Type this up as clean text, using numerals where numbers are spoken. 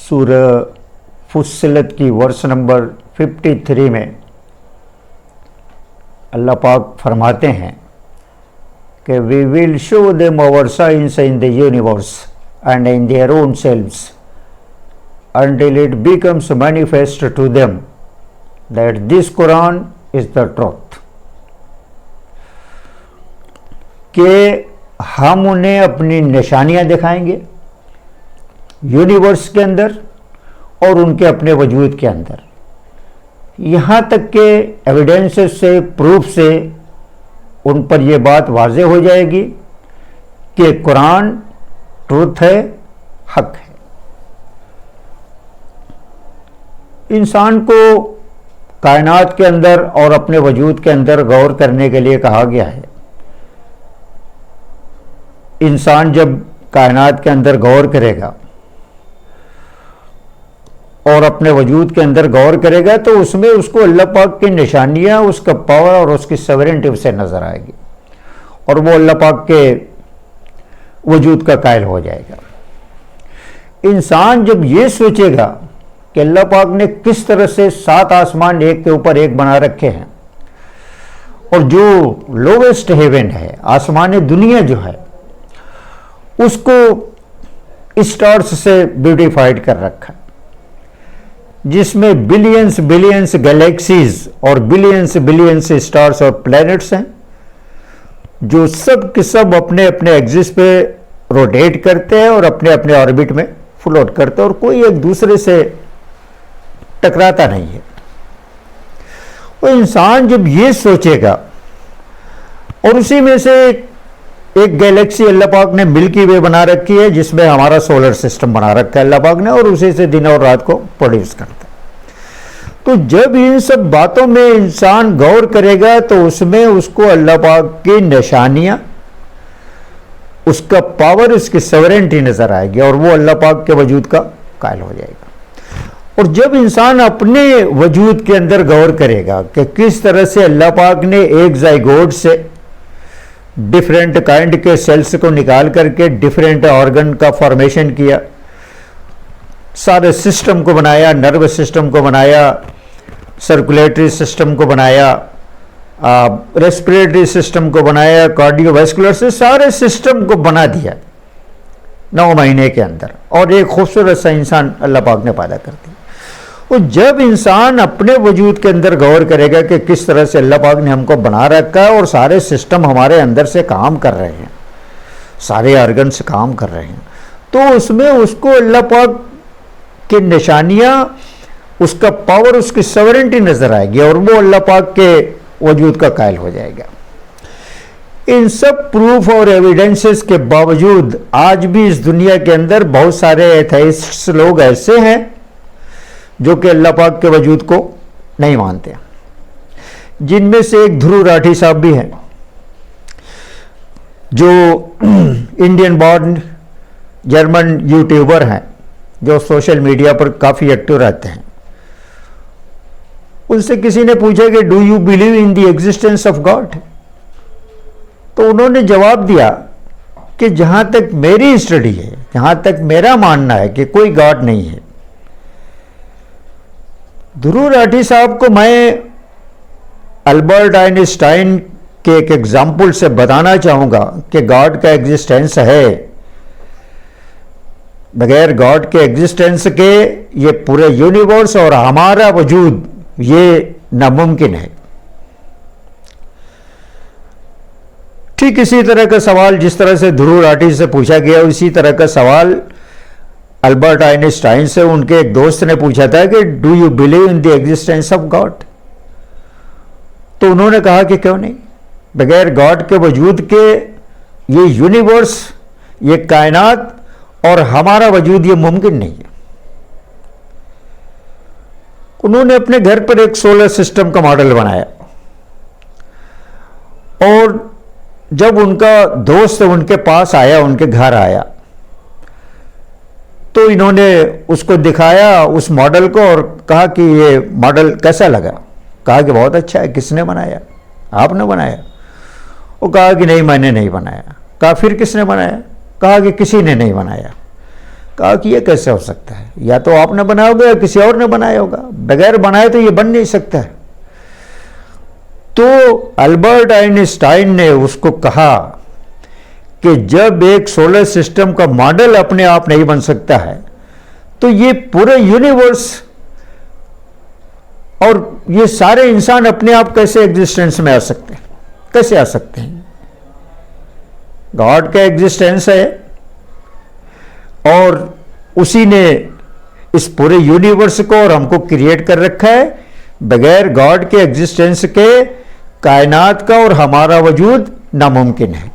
सूरह फुस्सिलत की verse number 53 में अल्लाह पाक फरमाते हैं कि we will show them our science in the universe and in their own selves until it becomes manifest to them that this Quran is the truth। कि हम उन्हें अपनी निशानियां दिखाएंगे यूनिवर्स के अंदर और उनके अपने वजूद के अंदर, यहाँ तक के एविडेंसेस से, प्रूफ से उन पर यह बात वाज़ेह हो जाएगी कि कुरान ट्रूथ है, हक है। इंसान को कायनात के अंदर और अपने वजूद के अंदर गौर करने के लिए कहा गया है। इंसान जब कायनात के अंदर गौर करेगा और अपने वजूद के अंदर गौर करेगा तो उसमें उसको अल्लाह पाक की निशानियां, उसका पावर और उसकी सॉवरेनिटी उसे नजर आएगी और वो अल्लाह पाक के वजूद का कायल हो जाएगा। इंसान जब ये सोचेगा कि अल्लाह पाक ने किस तरह से 7 आसमान एक के ऊपर एक बना रखे हैं और जो लोवेस्ट हेवन है, आसमान दुनिया जो है, उसको स्टार्स से ब्यूटिफाइड कर रखा है, जिसमें बिलियंस बिलियंस गैलेक्सीज और बिलियंस बिलियंस स्टार्स और प्लैनेट्स हैं, जो सब के सब अपने अपने एक्सिस पे रोटेट करते हैं और अपने अपने ऑर्बिट में फ्लोट करते हैं और कोई एक दूसरे से टकराता नहीं है। वो इंसान जब ये सोचेगा और उसी में से एक गैलेक्सी अल्लाह पाक ने मिल्की वे बना रखी है, जिसमें हमारा सोलर सिस्टम बना रखा है अल्लाह पाक ने, और उसी से दिन और रात को प्रोड्यूस करता है। तो जब इन सब बातों में इंसान गौर करेगा तो उसमें उसको अल्लाह पाक की निशानियां, उसका पावर, उसकी सॉवरेनिटी नजर आएगी और वो अल्लाह पाक के वजूद का कायल हो जाएगा। और जब इंसान अपने वजूद के अंदर गौर करेगा कि किस तरह से अल्लाह पाक ने एक जाइगोट से डिफरेंट काइंड के सेल्स को निकाल करके डिफरेंट ऑर्गन का फॉर्मेशन किया, सारे सिस्टम को बनाया, नर्वस सिस्टम को बनाया, सर्कुलेटरी सिस्टम को बनाया, रेस्पिरेटरी सिस्टम को बनाया, कार्डियोवैस्कुलर से सारे सिस्टम को बना दिया 9 महीने के अंदर, और एक खूबसूरत सा इंसान अल्लाह पाक ने पैदा कर दिया। और जब इंसान अपने वजूद के अंदर गौर करेगा कि किस तरह से अल्लाह पाक ने हमको बना रखा है और सारे सिस्टम हमारे अंदर से काम कर रहे हैं, सारे ऑर्गन से काम कर रहे हैं, तो उसमें उसको अल्लाह पाक की निशानियां, उसका पावर, उसकी सॉवरेनिटी नजर आएगी और वो अल्लाह पाक के वजूद का कायल हो जाएगा। इन सब प्रूफ और एविडेंसेस के बावजूद आज भी इस दुनिया के अंदर बहुत सारे एथेइस्ट्स लोग ऐसे हैं जो कि अल्लाह पाक के वजूद को नहीं मानते, जिनमें से एक ध्रुव राठी साहब भी हैं, जो इंडियन बॉर्न जर्मन यूट्यूबर हैं, जो सोशल मीडिया पर काफ़ी एक्टिव रहते हैं। उनसे किसी ने पूछा कि do you believe in the existence of God, तो उन्होंने जवाब दिया कि जहां तक मेरी स्टडी है, जहां तक मेरा मानना है कि कोई गॉड नहीं है। ध्रुव राठी साहब को मैं अल्बर्ट आइंस्टाइन के एक एग्जाम्पल से बताना चाहूंगा कि गॉड का एग्जिस्टेंस है। बगैर गॉड के एग्जिस्टेंस के ये पूरे यूनिवर्स और हमारा वजूद ये नामुमकिन है। ठीक इसी तरह का सवाल जिस तरह से ध्रुव राठी से पूछा गया, उसी तरह का सवाल अल्बर्ट आइंस्टाइन से उनके एक दोस्त ने पूछा था कि do you believe in the existence of God, तो उन्होंने कहा कि क्यों नहीं, बगैर गॉड के वजूद के ये यूनिवर्स, ये कायनात और हमारा वजूद ये मुमकिन नहीं है। उन्होंने अपने घर पर एक सोलर सिस्टम का मॉडल बनाया और जब उनका दोस्त उनके पास आया, उनके घर आया, तो इन्होंने उसको दिखाया उस मॉडल को और कहा कि ये मॉडल कैसा लगा। कहा कि बहुत अच्छा है। किसने बनाया? आपने बनाया? वो कहा कि नहीं, मैंने नहीं बनाया। कहा फिर किसने बनाया? कहा कि किसी ने नहीं बनाया। कहा कि ये कैसे हो सकता है, या तो आपने बनाया होगा या किसी और ने बनाया होगा, बगैर बनाए तो ये बन नहीं सकता है। तो अल्बर्ट आइंस्टाइन ने उसको कहा कि जब एक सोलर सिस्टम का मॉडल अपने आप नहीं बन सकता है तो ये पूरे यूनिवर्स और ये सारे इंसान अपने आप कैसे एग्जिस्टेंस में आ सकते हैं, कैसे आ सकते हैं। गॉड का एग्जिस्टेंस है और उसी ने इस पूरे यूनिवर्स को और हमको क्रिएट कर रखा है। बगैर गॉड के एग्जिस्टेंस के कायनात का और हमारा वजूद नामुमकिन है।